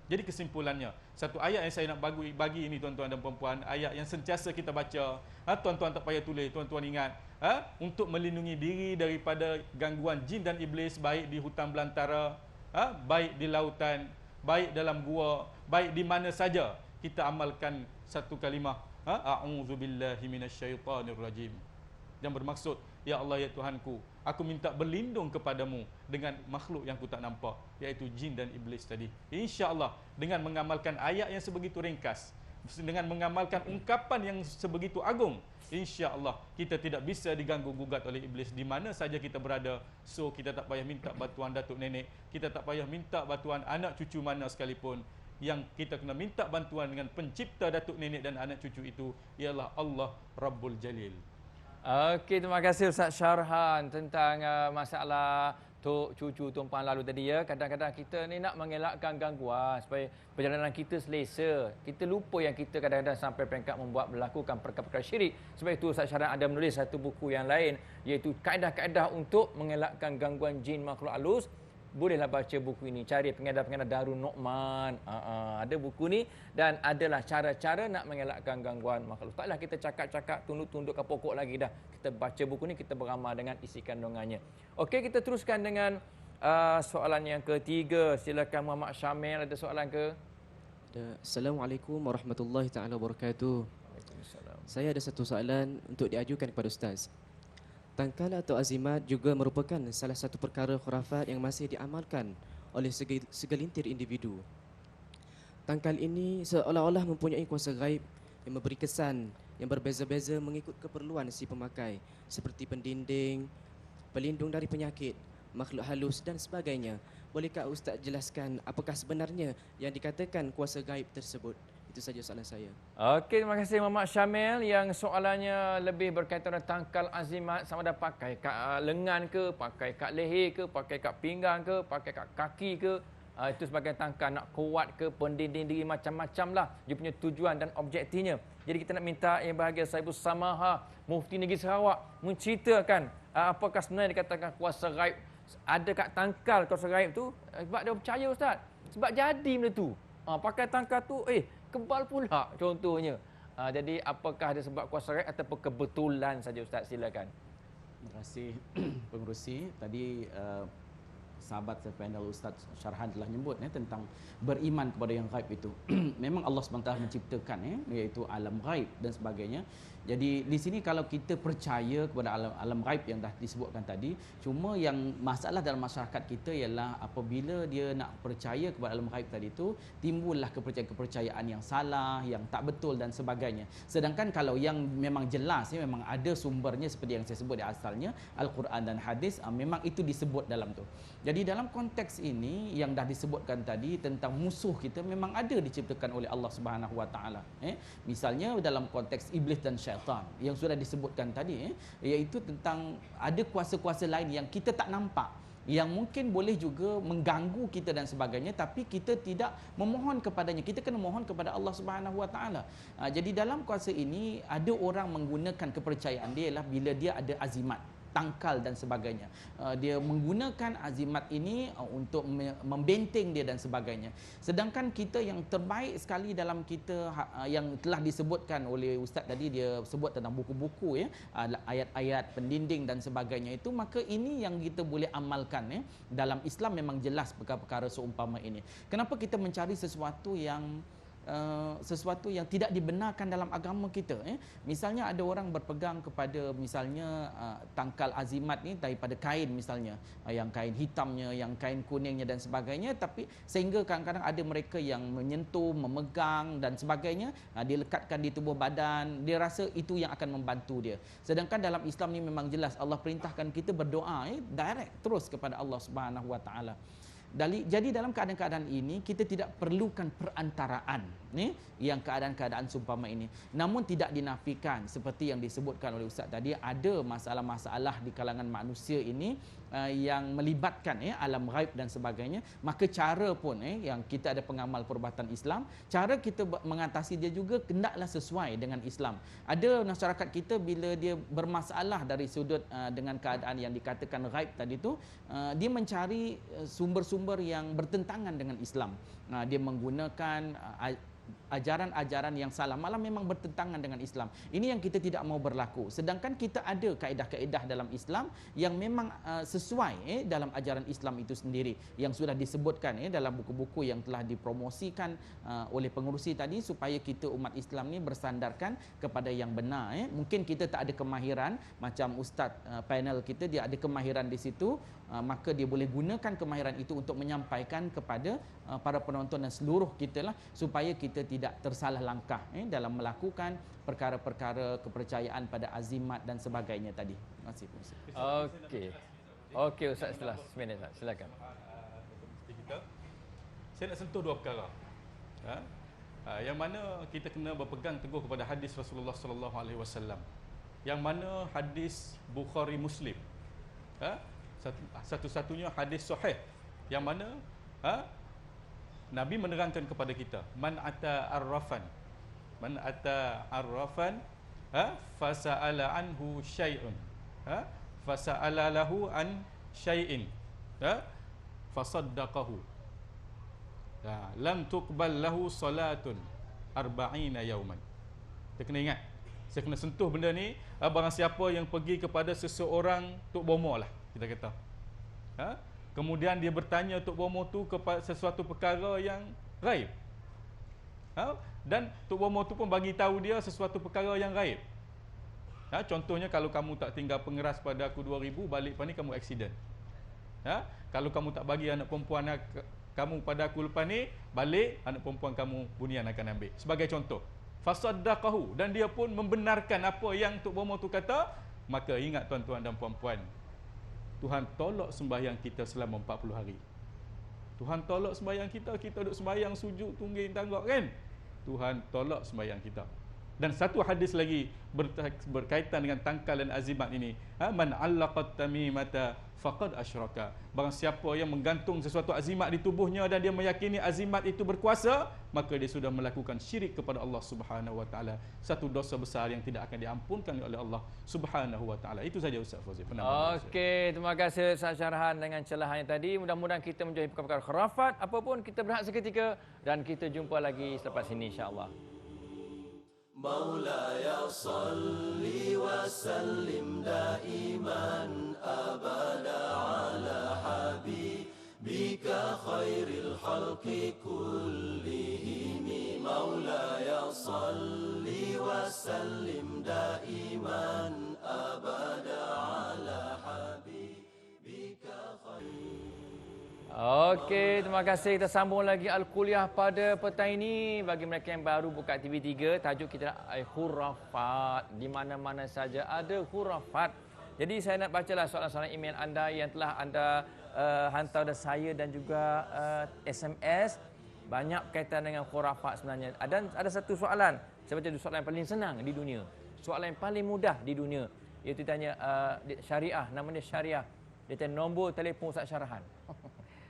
Jadi kesimpulannya, satu ayat yang saya nak bagi ini tuan-tuan dan puan-puan, ayat yang sentiasa kita baca. Tuan-tuan tak payah tulis, tuan-tuan ingat, untuk melindungi diri daripada gangguan jin dan iblis, baik di hutan belantara, baik di lautan, baik dalam gua, baik di mana saja, kita amalkan satu kalimah, a'udzubillahi minasyaitonirrajim, yang bermaksud, ya Allah ya Tuhanku, aku minta berlindung kepadamu dengan makhluk yang aku tak nampak, iaitu jin dan iblis tadi. InsyaAllah dengan mengamalkan ayat yang sebegitu ringkas, dengan mengamalkan ungkapan yang sebegitu agung, InsyaAllah kita tidak bisa diganggu gugat oleh iblis di mana saja kita berada. So kita tak payah minta bantuan datuk nenek, kita tak payah minta bantuan anak cucu mana sekalipun. Yang kita kena minta bantuan dengan pencipta datuk nenek dan anak cucu itu ialah Allah Rabbul Jalil. Okey, terima kasih Ustaz Syarhan tentang masalah tok cucu tumpang lalu tadi ya. Kadang-kadang kita ni nak mengelakkan gangguan supaya perjalanan kita selesa. Kita lupa yang kita kadang-kadang sampai peringkat melakukan perkara-perkara syirik. Sebab itu Ustaz Syarhan ada menulis satu buku yang lain, iaitu kaedah-kaedah untuk mengelakkan gangguan jin makhluk halus. Bolehlah baca buku ini, cari pengadah-pengadah Darun Nu'man. Ada buku ni dan adalah cara-cara nak mengelakkan gangguan makhluk. Taklah kita cakap-cakap tunduk-tunduk ke pokok lagi dah. Kita baca buku ni, kita beramal dengan isi kandungannya. Okey, kita teruskan dengan soalan yang ketiga. Silakan Muhammad Syamil, ada soalan ke? Assalamualaikum warahmatullahi taala wabarakatuh. Waalaikumsalam. Saya ada satu soalan untuk diajukan kepada Ustaz. Tangkal atau azimat juga merupakan salah satu perkara khurafat yang masih diamalkan oleh segelintir individu. Tangkal ini seolah-olah mempunyai kuasa gaib yang memberi kesan yang berbeza-beza mengikut keperluan si pemakai, seperti pendinding, pelindung dari penyakit, makhluk halus dan sebagainya. Bolehkah Ustaz jelaskan apakah sebenarnya yang dikatakan kuasa gaib tersebut? Itu saja soalan saya. Okey, terima kasih Muhammad Syamil yang soalannya lebih berkaitan dengan tangkal azimat, sama ada pakai kat lengan ke, pakai kat leher ke, pakai kat pinggang ke, pakai kat kaki ke. Itu sebagai tangkal nak kuat ke, pendinding diri macam-macam lah. Dia punya tujuan dan objektifnya. Jadi kita nak minta yang bahagia Saibul Samaha, Mufti Negeri Sarawak, menceritakan apakah sebenarnya dikatakan kuasa gaib. Ada kat tangkal kuasa gaib tu, sebab dia percaya Ustaz. Sebab jadi benda tu. Pakai tangkal tu, kebal pula contohnya. Jadi apakah ada sebab kuasa gaib ataupun kebetulan saja Ustaz? Silakan. Terima kasih pengerusi. Tadi sahabat panel Ustaz Syarhan telah nyebut tentang beriman kepada yang gaib itu. Memang Allah SWT menciptakan iaitu alam gaib dan sebagainya. Jadi di sini kalau kita percaya kepada alam gaib yang dah disebutkan tadi, cuma yang masalah dalam masyarakat kita ialah apabila dia nak percaya kepada alam gaib tadi tu, timbullah kepercayaan yang salah, yang tak betul dan sebagainya. Sedangkan kalau yang memang jelas, memang ada sumbernya seperti yang saya sebut di asalnya, Al-Quran dan hadis, memang itu disebut dalam tu. Jadi dalam konteks ini yang dah disebutkan tadi tentang musuh kita memang ada diciptakan oleh Allah Subhanahu Wa Taala. Misalnya dalam konteks iblis dan syaitan yang sudah disebutkan tadi, iaitu tentang ada kuasa-kuasa lain yang kita tak nampak, yang mungkin boleh juga mengganggu kita dan sebagainya, tapi kita tidak memohon kepadanya. Kita kena mohon kepada Allah Subhanahu Wa Taala. Jadi dalam kuasa ini ada orang menggunakan kepercayaan dia ialah bila dia ada azimat, tangkal dan sebagainya. Dia menggunakan azimat ini untuk membenteng dia dan sebagainya. Sedangkan kita yang terbaik sekali dalam kita yang telah disebutkan oleh Ustaz tadi, dia sebut tentang buku-buku, ayat-ayat pendinding dan sebagainya itu, maka ini yang kita boleh amalkan. Dalam Islam memang jelas perkara-perkara seumpama ini. Kenapa kita mencari sesuatu yang tidak dibenarkan dalam agama kita? Misalnya ada orang berpegang kepada misalnya tangkal azimat ni daripada kain misalnya, yang kain hitamnya, yang kain kuningnya dan sebagainya, tapi sehingga kadang-kadang ada mereka yang menyentuh, memegang dan sebagainya, dilekatkan di tubuh badan, dia rasa itu yang akan membantu dia. Sedangkan dalam Islam ni memang jelas Allah perintahkan kita berdoa direct terus kepada Allah Subhanahu Wa Taala. Jadi dalam keadaan-keadaan ini kita tidak perlukan perantaraan yang keadaan-keadaan seumpama ini. Namun tidak dinafikan seperti yang disebutkan oleh Ustaz tadi, ada masalah-masalah di kalangan manusia ini yang melibatkan alam gaib dan sebagainya. Maka cara pun yang kita ada pengamal perubatan Islam, cara kita mengatasi dia juga hendaklah sesuai dengan Islam. Ada masyarakat kita bila dia bermasalah dari sudut dengan keadaan yang dikatakan gaib tadi tu, dia mencari sumber-sumber yang bertentangan dengan Islam. Dia menggunakan ajaran-ajaran yang salah, malah memang bertentangan dengan Islam. Ini yang kita tidak mau berlaku. Sedangkan kita ada kaedah-kaedah dalam Islam yang memang sesuai dalam ajaran Islam itu sendiri, yang sudah disebutkan dalam buku-buku yang telah dipromosikan oleh pengerusi tadi, supaya kita umat Islam ni bersandarkan kepada yang benar. Mungkin kita tak ada kemahiran macam Ustaz panel kita, dia ada kemahiran di situ, maka dia boleh gunakan kemahiran itu untuk menyampaikan kepada para penonton dan seluruh kita lah, supaya kita tidak tersalah langkah dalam melakukan perkara-perkara kepercayaan pada azimat dan sebagainya tadi. Terima kasih. Okey Ustaz, setelah seminit Ustaz, silakan. Saya nak sentuh dua perkara. Yang mana kita kena berpegang teguh kepada hadis Rasulullah sallallahu alaihi wasallam. Yang mana hadis Bukhari Muslim. Satu-satunya hadis sahih yang mana Nabi menerangkan kepada kita, man ata arrafan fasa'ala anhu syai'un, fasa'ala lahu an syai'in, fasaddaqahu, lam tuqbal lahu salatun 40 yauman. Kita kena ingat, saya kena sentuh benda ni. Barang siapa yang pergi kepada seseorang Tok Bomo lah, kita kata, kemudian dia bertanya Tok Bomo tu kepada sesuatu perkara yang gaib, dan Tok Bomo tu pun bagi tahu dia sesuatu perkara yang gaib, Contohnya kalau kamu tak tinggal pengeras pada aku 2000, balik lepas ni kamu accident. Kalau kamu tak bagi anak perempuan kamu pada aku lepas ni, balik anak perempuan kamu bunian akan ambil. Sebagai contoh. Fasaddaqahu, dan dia pun membenarkan apa yang Tok Bomo tu kata. Maka ingat tuan-tuan dan puan-puan, Tuhan tolak sembahyang kita selama 40 hari. Tuhan tolak sembahyang kita duduk sembahyang sujud tungging tanggak kan? Tuhan tolak sembahyang kita. Dan satu hadis lagi berkaitan dengan tangkal dan azimat ini. Man allaqat tamimata faqad asyraka. Barang siapa yang menggantung sesuatu azimat di tubuhnya dan dia meyakini azimat itu berkuasa, maka dia sudah melakukan syirik kepada Allah Subhanahu wa taala. Satu dosa besar yang tidak akan diampunkan oleh Allah Subhanahu wa taala. Itu saja Ustaz Fauzi. Okey, terima kasih Ustaz Syarhan dengan celahannya tadi. Mudah-mudahan kita menjauhi perkara-perkara khurafat apapun kita berehat seketika, dan kita jumpa lagi selepas ini insya-Allah. مولاي صل وسلم دائما أبدا على حبيبك خير الخلق كلهم مولاي صل وسلم دائما أبدا على حبيبك خير. Okey, terima kasih. Kita sambung lagi Al-Kuliah pada petang ini. Bagi mereka yang baru buka TV3, tajuk kita khurafat. Di mana-mana saja ada khurafat. Jadi saya nak bacalah soalan-soalan email anda yang telah anda hantar kepada saya dan juga SMS. Banyak kaitan dengan khurafat sebenarnya. Ada satu soalan. Saya baca soalan yang paling senang di dunia. Soalan yang paling mudah di dunia. Iaitu tanya syariah, namanya syariah. Dia tanya nombor telefon Ustaz Syarhan.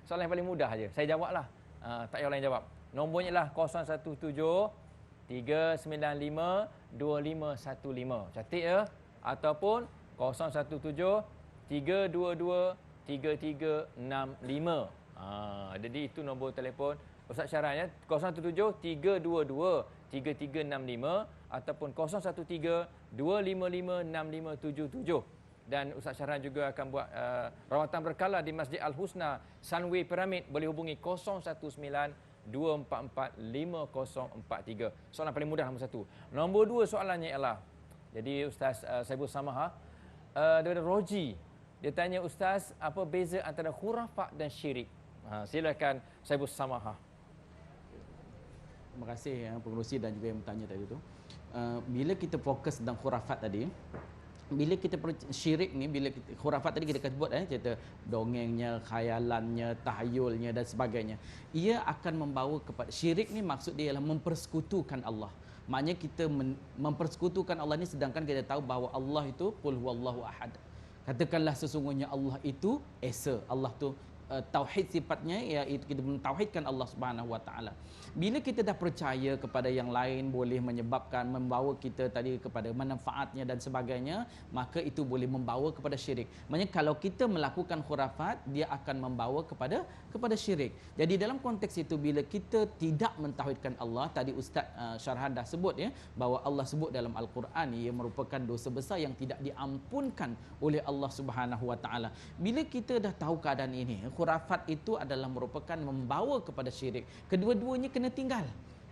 Soalan yang paling mudah aja. Saya jawablah. Tak payah lain jawab. Nombornya lah 017 395 2515. Cantik ya? Ataupun 017 322 3365. Jadi itu nombor telefon Ustaz Syarhan ya. 017 322 3365 ataupun 013 255 6577. Dan Ustaz Syarhan juga akan buat rawatan berkala di Masjid Al-Husna, Sunway Pyramid. Boleh hubungi 019 244 5043. Soalan paling mudah nombor 1. Nombor 2 soalannya ialah, jadi Ustaz Saibul Samaha daripada Roji, dia tanya, Ustaz, apa beza antara khurafat dan syirik? Silakan Saibul Samaha. Terima kasih pengerusi dan juga yang bertanya tadi tu. Bila kita fokus tentang khurafat tadi, bila kita syirik ni, bila kita, khurafat tadi kita sebut cerita dongengnya, khayalannya, tahayulnya dan sebagainya, ia akan membawa kepada syirik ni. Maksud dia ialah mempersekutukan Allah. Maknanya kita mempersekutukan Allah ni, sedangkan kita tahu bahawa Allah itu qul huwallahu ahad. Katakanlah sesungguhnya Allah itu esa. Allah tu tauhid sifatnya, iaitu kita mentauhidkan Allah Subhanahu wa taala. Bila kita dah percaya kepada yang lain boleh menyebabkan, membawa kita tadi kepada manfaatnya dan sebagainya, maka itu boleh membawa kepada syirik. Maksudnya kalau kita melakukan khurafat, dia akan membawa kepada syirik. Jadi dalam konteks itu, bila kita tidak mentauhidkan Allah, tadi Ustaz Syarhan dah sebut ya, bahawa Allah sebut dalam Al-Quran ia merupakan dosa besar yang tidak diampunkan oleh Allah Subhanahu wa taala. Bila kita dah tahu keadaan ini, khurafat itu adalah merupakan membawa kepada syirik. Kedua-duanya kena tinggal.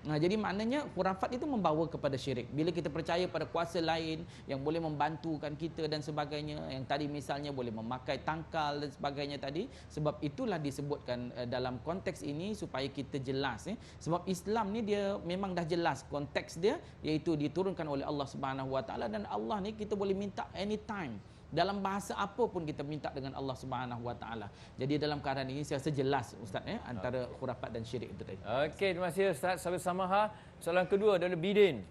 Jadi maknanya khurafat itu membawa kepada syirik. Bila kita percaya pada kuasa lain yang boleh membantukan kita dan sebagainya, yang tadi misalnya boleh memakai tangkal dan sebagainya tadi, sebab itulah disebutkan dalam konteks ini supaya kita jelas. Sebab Islam ni dia memang dah jelas konteks dia, iaitu diturunkan oleh Allah Subhanahu wa taala, dan Allah ni kita boleh minta anytime. Dalam bahasa apa pun kita minta dengan Allah Subhanahu wa taala. Jadi dalam keadaan ini saya rasa jelas Ustaz antara khurafat dan syirik itu tadi. Okey, terima kasih Ustaz Sabil Samaha. Soalan kedua dari Bidin.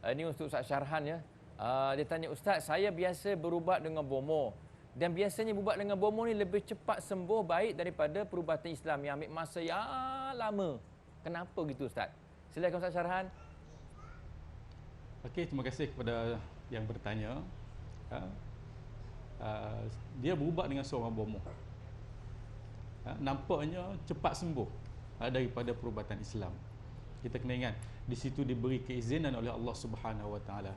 Ini untuk Ustaz Syarhan ya. Dia tanya, Ustaz, saya biasa berubat dengan bomo, dan biasanya berubat dengan bomo ni lebih cepat sembuh baik daripada perubatan Islam yang ambil masa yang lama. Kenapa gitu Ustaz? Silakan Ustaz Syarhan. Okey, terima kasih kepada yang bertanya. Dia berubat dengan seorang bomoh, nampaknya cepat sembuh daripada perubatan Islam. Kita kena ingat, di situ diberi keizinan oleh Allah Subhanahu wa taala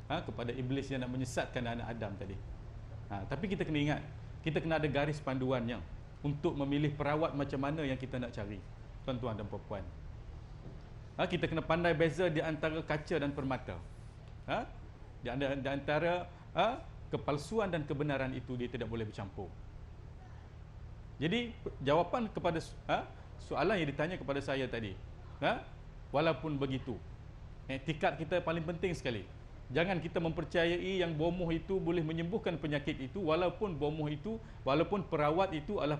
kepada iblis yang nak menyesatkan anak Adam tadi. Tapi kita kena ingat, kita kena ada garis panduannya untuk memilih perawat macam mana yang kita nak cari, tuan-tuan dan puan-puan. Kita kena pandai beza di antara kaca dan permata. Di antara kepalsuan dan kebenaran itu dia tidak boleh bercampur. Jadi jawapan kepada soalan yang ditanya kepada saya tadi, walaupun begitu, etikat kita paling penting sekali. Jangan kita mempercayai yang bomoh itu boleh menyembuhkan penyakit itu, walaupun bomoh itu, walaupun perawat itu adalah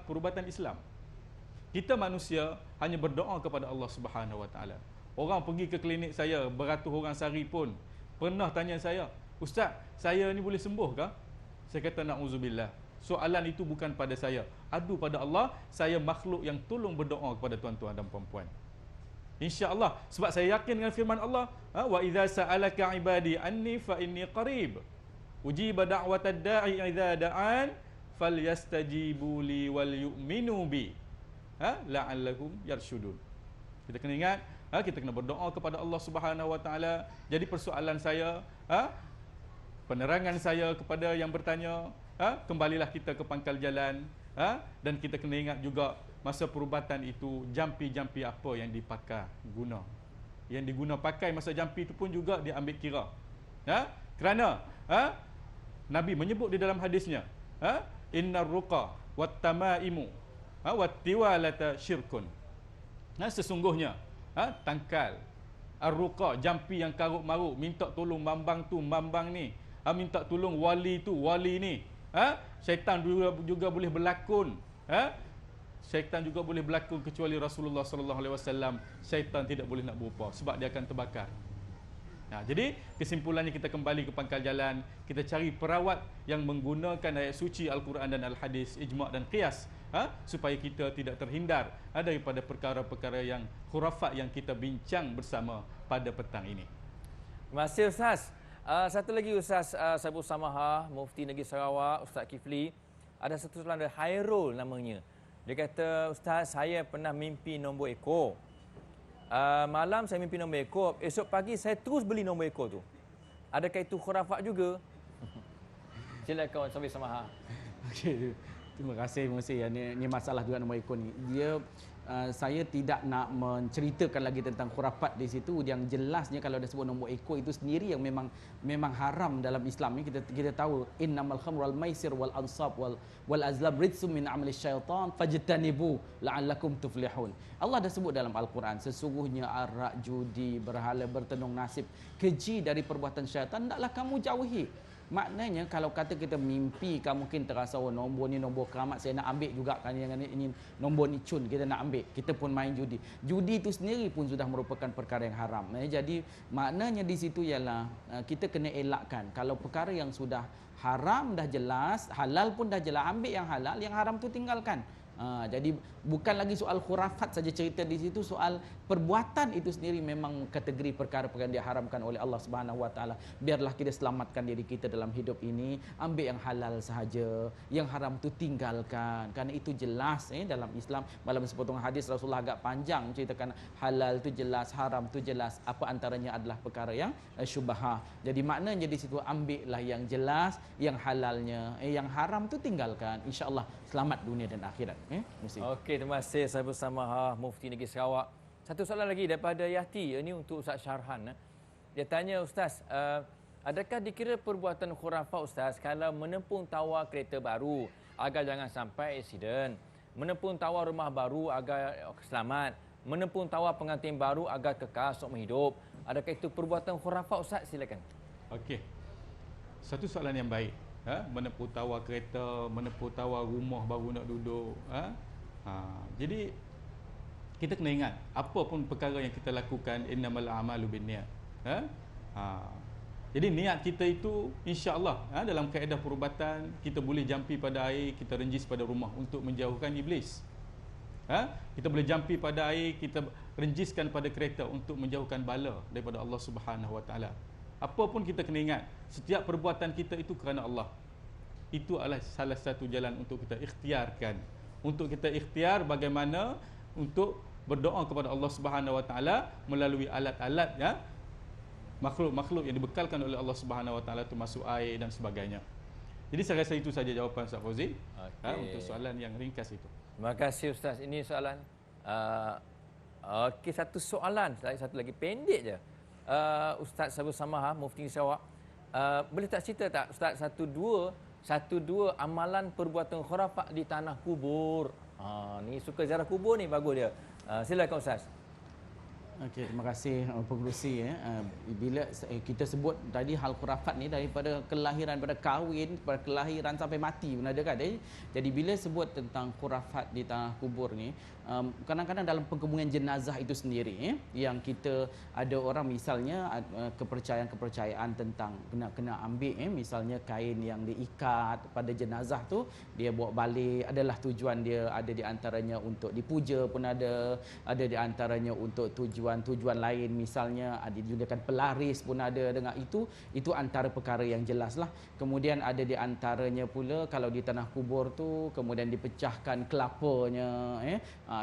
perubatan Islam. Kita manusia hanya berdoa kepada Allah Subhanahu Wa Taala. Orang pergi ke klinik saya beratus orang sehari pun pernah tanya saya, "Ustaz, saya ni boleh sembuh ke?" Saya kata, "Na'udzubillah. Soalan itu bukan pada saya. Adu pada Allah. Saya makhluk yang tolong berdoa kepada tuan-tuan dan puan-puan." InsyaAllah. Sebab saya yakin dengan firman Allah, "Wa idza sa'alaka 'ibadi anni fa inni qarib. Ujiba da'watad da'i idza da'an falyastajibu li wal yu'minu bi. La'allahum yarshudun." Kita kena ingat, kita kena berdoa kepada Allah Subhanahu Wa Taala. Jadi persoalan saya, penerangan saya kepada yang bertanya, kembalilah kita ke pangkal jalan, dan kita kena ingat juga masa perubatan itu jampi-jampi apa yang dipakai guna. Yang diguna pakai masa jampi itu pun juga dia ambil kira. Kerana Nabi menyebut di dalam hadisnya, innar ruqa wat tamaimu wat tiwalata syirkun. Sesungguhnya tangkal, ar-ruqa, jampi yang karuk-maruk, minta tolong mambang tu, mambang ni, minta tolong wali tu, wali ni, syaitan juga boleh berlakon. Syaitan juga boleh berlakon, kecuali Rasulullah sallallahu alaihi wasallam syaitan tidak boleh nak berupa sebab dia akan terbakar. Jadi kesimpulannya kita kembali ke pangkal jalan, kita cari perawat yang menggunakan ayat suci Al-Quran dan Al-Hadis, ijma' dan qiyas, supaya kita tidak terhindar daripada perkara-perkara yang khurafat yang kita bincang bersama pada petang ini. Terima kasih Ustaz. Satu lagi Ustaz Sabu Samaha, Mufti Negeri Sarawak, Ustaz Kifli. Ada satu soalan dari Hairul namanya. Dia kata, "Ustaz, saya pernah mimpi nombor ekor. Malam saya mimpi nombor ekor, esok pagi saya terus beli nombor ekor tu. Adakah itu khurafat juga?" Silakan Sabu Samaha. Okey. Terima kasih Musi. Ini masalah juga nombor ekor ni. Saya tidak nak menceritakan lagi tentang khurafat di situ. Yang jelasnya kalau ada sebut nombor ekor itu sendiri yang memang haram dalam Islam ni. Kita tahu innamal khamru wal maisir wal ansab wal azlam rijsum min amali syaitan fajtanibu la'allakum tuflihun. Allah dah sebut dalam Al-Quran, sesungguhnya arak, judi, berhala, bertenung nasib, keji dari perbuatan syaitan, hendaklah kamu jauhi. Maknanya kalau kata kita mimpi, kamu mungkin terasa, "Oh, nombor ni nombor keramat, saya nak ambil juga kan, yang ini nombor ni cun, kita nak ambil." Kita pun main judi. Judi itu sendiri pun sudah merupakan perkara yang haram. Jadi maknanya di situ ialah kita kena elakkan. Kalau perkara yang sudah haram dah jelas, halal pun dah jelas, ambil yang halal, yang haram tu tinggalkan. Jadi bukan lagi soal khurafat saja cerita di situ, soal perbuatan itu sendiri memang kategori perkara-perkara yang diharamkan oleh Allah Subhanahu Wa Taala. Biarlah kita selamatkan diri kita dalam hidup ini, ambil yang halal sahaja, yang haram tu tinggalkan. Kerana itu jelas dalam Islam. Dalam sepotong hadis Rasulullah agak panjang menceritakan halal tu jelas, haram tu jelas, apa antaranya adalah perkara yang syubhah. Jadi maknanya di situ ambillah yang jelas, yang halalnya, yang haram tu tinggalkan. Insya-Allah selamat dunia dan akhirat. Okey, terima kasih saya bersama Mufti Negeri Sarawak. Satu soalan lagi daripada Yati, ini untuk Ustaz Syarhan. Dia tanya, "Ustaz, adakah dikira perbuatan khurafat Ustaz kalau menempung tawar kereta baru agar jangan sampai aksiden, menempung tawar rumah baru agar selamat, menempung tawar pengantin baru agar kekal seumur hidup? Adakah itu perbuatan khurafat Ustaz?" Silakan. Okey. Satu soalan yang baik. Menempuh tawar kereta, menempuh tawar rumah baru nak duduk. Jadi kita kena ingat, apa pun perkara yang kita lakukan, innamal a'malu binniyat. Jadi niat kita itu insya-Allah dalam kaedah perubatan kita boleh jampi pada air, kita renjis pada rumah untuk menjauhkan iblis. Kita boleh jampi pada air, kita renjiskan pada kereta untuk menjauhkan bala daripada Allah Subhanahu Wa Taala. Apa pun kita kena ingat, setiap perbuatan kita itu kerana Allah. Itu adalah salah satu jalan untuk kita ikhtiarkan. Untuk kita ikhtiar bagaimana untuk berdoa kepada Allah Subhanahu Wa Taala melalui alat-alat makhluk-makhluk yang dibekalkan oleh Allah Subhanahu Wa Taala, termasuk air dan sebagainya. Jadi saya rasa itu saja jawapan Ustaz Fauzi untuk soalan yang ringkas itu. Terima kasih Ustaz. Ini soalan. Okey, satu soalan, satu lagi pendek je. Ustaz Sabu Samaha, Mufti Sarawak. Boleh tak cerita tak Ustaz satu dua amalan perbuatan khurafat di tanah kubur. Ni suka ziarah kubur ni bagus dia. Silakan Ustaz. Okey, terima kasih pengerusi ya. Bila kita sebut tadi hal khurafat ni daripada kelahiran, pada kahwin, pada kelahiran sampai mati pun ada kan. Jadi bila sebut tentang khurafat di tanah kubur ni, kadang-kadang dalam penghubungan jenazah itu sendiri yang kita ada orang misalnya kepercayaan tentang kena ambil misalnya kain yang diikat pada jenazah tu dia bawa balik, adalah tujuan dia ada di antaranya untuk dipuja pun ada di antaranya untuk tujuan lain, misalnya dijadikan pelaris pun ada. Dengan itu antara perkara yang jelas lah. Kemudian ada di antaranya pula kalau di tanah kubur tu kemudian dipecahkan kelapanya,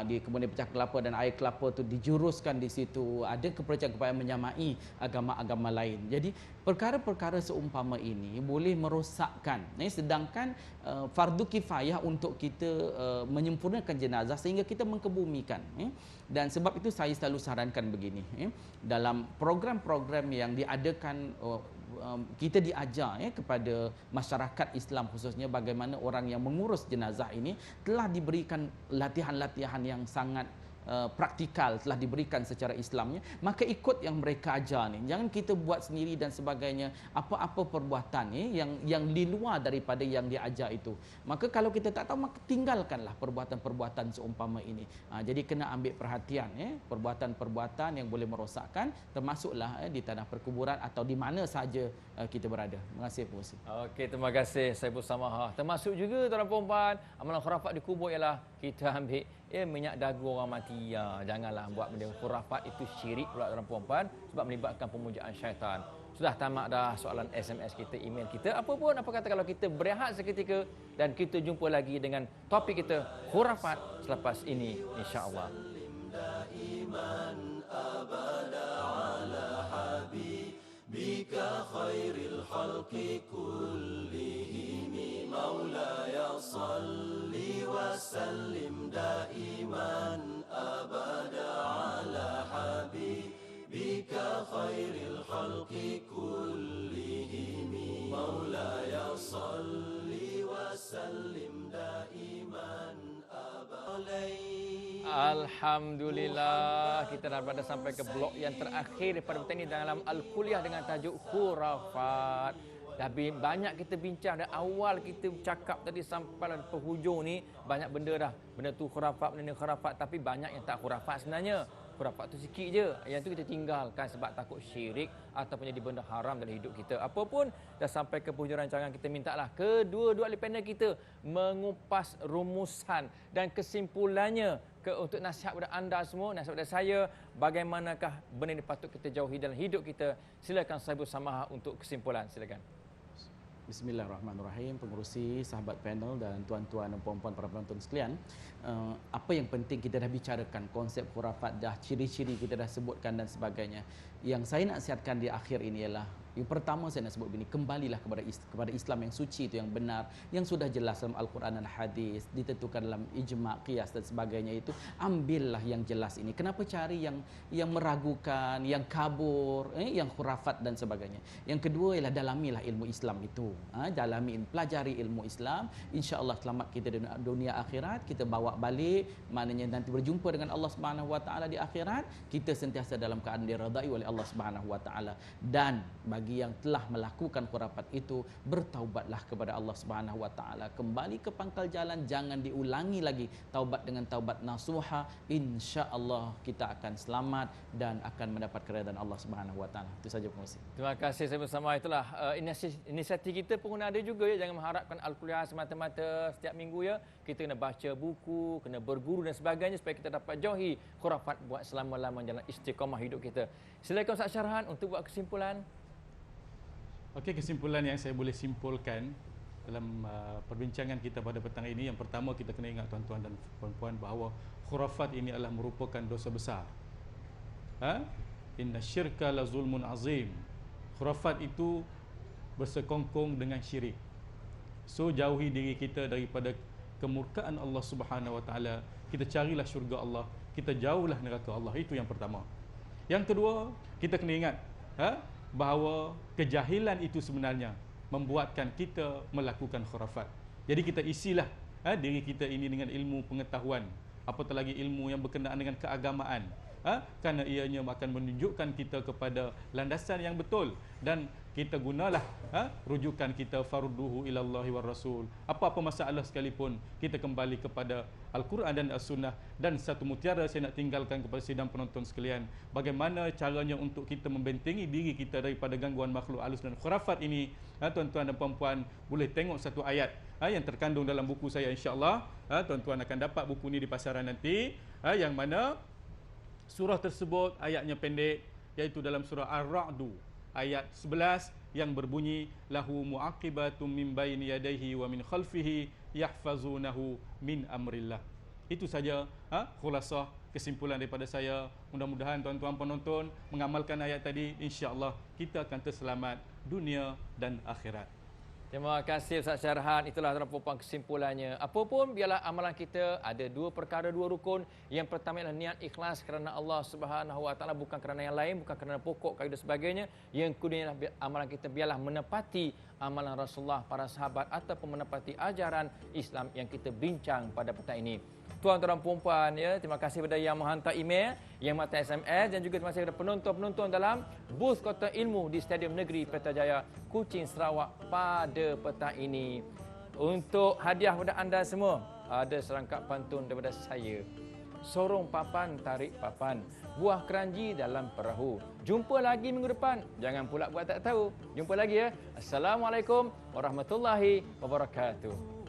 kemudian dipecah kelapa dan air kelapa tu dijuruskan di situ. Ada kepercayaan menyamai agama-agama lain. Jadi perkara-perkara seumpama ini boleh merosakkan, sedangkan fardu kifayah untuk kita menyempurnakan jenazah sehingga kita mengkebumikan. Dan sebab itu saya selalu sarankan begini, dalam program-program yang diadakan kita diajar kepada masyarakat Islam khususnya bagaimana orang yang mengurus jenazah ini telah diberikan latihan-latihan yang sangat praktikal, telah diberikan secara Islamnya, maka ikut yang mereka ajar ni. Jangan kita buat sendiri dan sebagainya, apa-apa perbuatan yang di luar daripada yang diajar itu. Maka kalau kita tak tahu, maka tinggalkanlah perbuatan-perbuatan seumpama ini. Jadi kena ambil perhatian perbuatan-perbuatan yang boleh merosakkan, termasuklah di tanah perkuburan atau di mana saja kita berada. Terima kasih Puan. Okey, terima kasih Saiful Samaha. Termasuk juga tuan-tuan puan-puan, amalan khurafat di kubur ialah kita ambil minyak dagu orang mati. Janganlah buat benda khurafat, itu syirik pula tuan-tuan puan-puan sebab melibatkan pemujaan syaitan. Sudah tamat dah soalan SMS kita, email kita. Apa kata kalau kita berehat seketika dan kita jumpa lagi dengan topik kita khurafat selepas ini insya-Allah. بك خير الخلق كلهم مولاي صل وسلم دائما أبدا على حبيبك خير الخلق كلهم مولاي صل وسلم دائما أبدا. Alhamdulillah, kita dah berada sampai ke blok yang terakhir daripada petang ini dalam Al-Kuliah dengan tajuk khurafat. Dah banyak kita bincang, dari awal kita cakap tadi sampai ke penghujung ni banyak benda dah. Benda tu khurafat, benda ni khurafat, tapi banyak yang tak khurafat sebenarnya. Khurafat tu sikit je. Yang tu kita tinggalkan sebab takut syirik ataupun jadi benda haram dalam hidup kita. Apapun dah sampai ke penghujung rancangan, kita mintalah kedua-dua ahli panel kita mengupas rumusan dan kesimpulannya untuk nasihat kepada anda semua, nasihat kepada saya, bagaimanakah benda ini patut kita jauhi dalam hidup kita. Silakan Saiful Samaha untuk kesimpulan, silakan. Bismillahirrahmanirrahim. Pengerusi, sahabat panel dan tuan-tuan dan puan-puan para penonton sekalian, apa yang penting kita dah bicarakan konsep khurafat, dah ciri-ciri kita dah sebutkan dan sebagainya. Yang saya nak nasihatkan di akhir ini ialah yang pertama saya nak sebut begini, kembalilah kepada Islam yang suci, itu yang benar, yang sudah jelas dalam Al-Quran dan Hadis, ditentukan dalam ijma', qiyas dan sebagainya itu. Ambillah yang jelas ini. Kenapa cari yang meragukan, yang kabur, yang khurafat dan sebagainya. Yang kedua ialah dalamilah ilmu Islam itu. Pelajari ilmu Islam, insya-Allah selamat kita di dunia akhirat. Kita bawa balik, maknanya nanti berjumpa dengan Allah Subhanahu Wa Taala di akhirat, kita sentiasa dalam keadaan diredai oleh Allah Subhanahu Wa Taala. Dan bagi yang telah melakukan khurafat itu, bertaubatlah kepada Allah Subhanahu Wa Taala, kembali ke pangkal jalan, jangan diulangi lagi. Taubat dengan taubat nasuha, insya-Allah kita akan selamat dan akan mendapat keridaan Allah Subhanahu Wa Taala. Itu saja pengurusi. Terima kasih saya bersama. Itulah inisiatif kita pun ada juga ya. Jangan mengharapkan Al-Kuliah semata-mata setiap minggu ya. Kita kena baca buku, kena berguru dan sebagainya supaya kita dapat jauhi khurafat buat selama-lamanya dalam istiqamah hidup kita. Silakan Ustaz Syarhan untuk buat kesimpulan. Okey, kesimpulan yang saya boleh simpulkan dalam perbincangan kita pada petang ini, yang pertama kita kena ingat tuan-tuan dan puan-puan bahawa khurafat ini adalah merupakan dosa besar. Inna syirka la zulmun azim. Khurafat itu bersekongkong dengan syirik. So jauhi diri kita daripada kemurkaan Allah Subhanahu Wa Taala. Kita carilah syurga Allah, kita jauhlah neraka Allah. Itu yang pertama. Yang kedua, kita kena ingat bahawa kejahilan itu sebenarnya membuatkan kita melakukan khurafat. Jadi kita isilah diri kita ini dengan ilmu pengetahuan, apatah lagi ilmu yang berkenaan dengan keagamaan, kerana ianya akan menunjukkan kita kepada landasan yang betul, dan kita gunalah rujukan kita farduhu ilallahi war rasul. Apa-apa masalah sekalipun kita kembali kepada Al-Quran dan As-Sunnah. Dan satu mutiara saya nak tinggalkan kepada sidang penonton sekalian, bagaimana caranya untuk kita membentengi diri kita daripada gangguan makhluk halus dan khurafat ini. Tuan-tuan dan puan-puan boleh tengok satu ayat yang terkandung dalam buku saya, insya-Allah. Tuan-tuan akan dapat buku ini di pasaran nanti, yang mana surah tersebut ayatnya pendek, iaitu dalam surah Ar-Ra'du ayat 11 yang berbunyi lahu muaqibatum min baini yadayhi wa min khalfihi yahfazunahu min amrillah. Itu saja khulasah kesimpulan daripada saya. Mudah-mudahan tuan-tuan penonton mengamalkan ayat tadi, insya-Allah kita akan terselamat dunia dan akhirat. Terima kasih Ustaz Syarhan. Itulah tuan-puan kesimpulannya. Apapun biarlah amalan kita ada dua perkara, dua rukun. Yang pertama adalah niat ikhlas kerana Allah Subhanahu Wa Taala, bukan kerana yang lain, bukan kerana pokok kaidah sebagainya. Yang kedua adalah amalan kita biarlah menepati amalan Rasulullah, para sahabat, ataupun menepati ajaran Islam yang kita bincang pada petang ini. Tuan-tuan dan puan-puan, ya, terima kasih kepada yang menghantar email, yang menghantar SMS, dan juga terima kasih kepada penonton-penonton dalam booth Kota Ilmu di Stadium Negeri Petrajaya, Kuching, Sarawak pada petang ini. Untuk hadiah kepada anda semua, ada serangkap pantun daripada saya. Sorong papan, tarik papan, buah keranji dalam perahu. Jumpa lagi minggu depan. Jangan pula buat tak tahu. Jumpa lagi, ya. Assalamualaikum warahmatullahi wabarakatuh.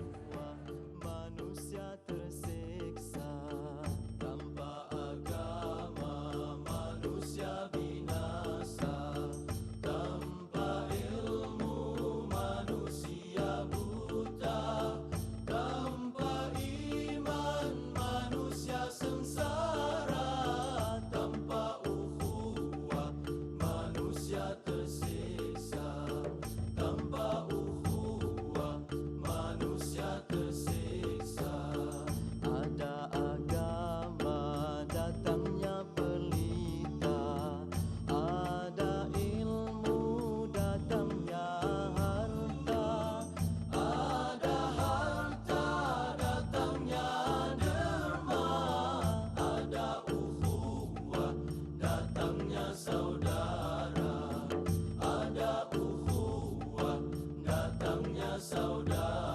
Saudara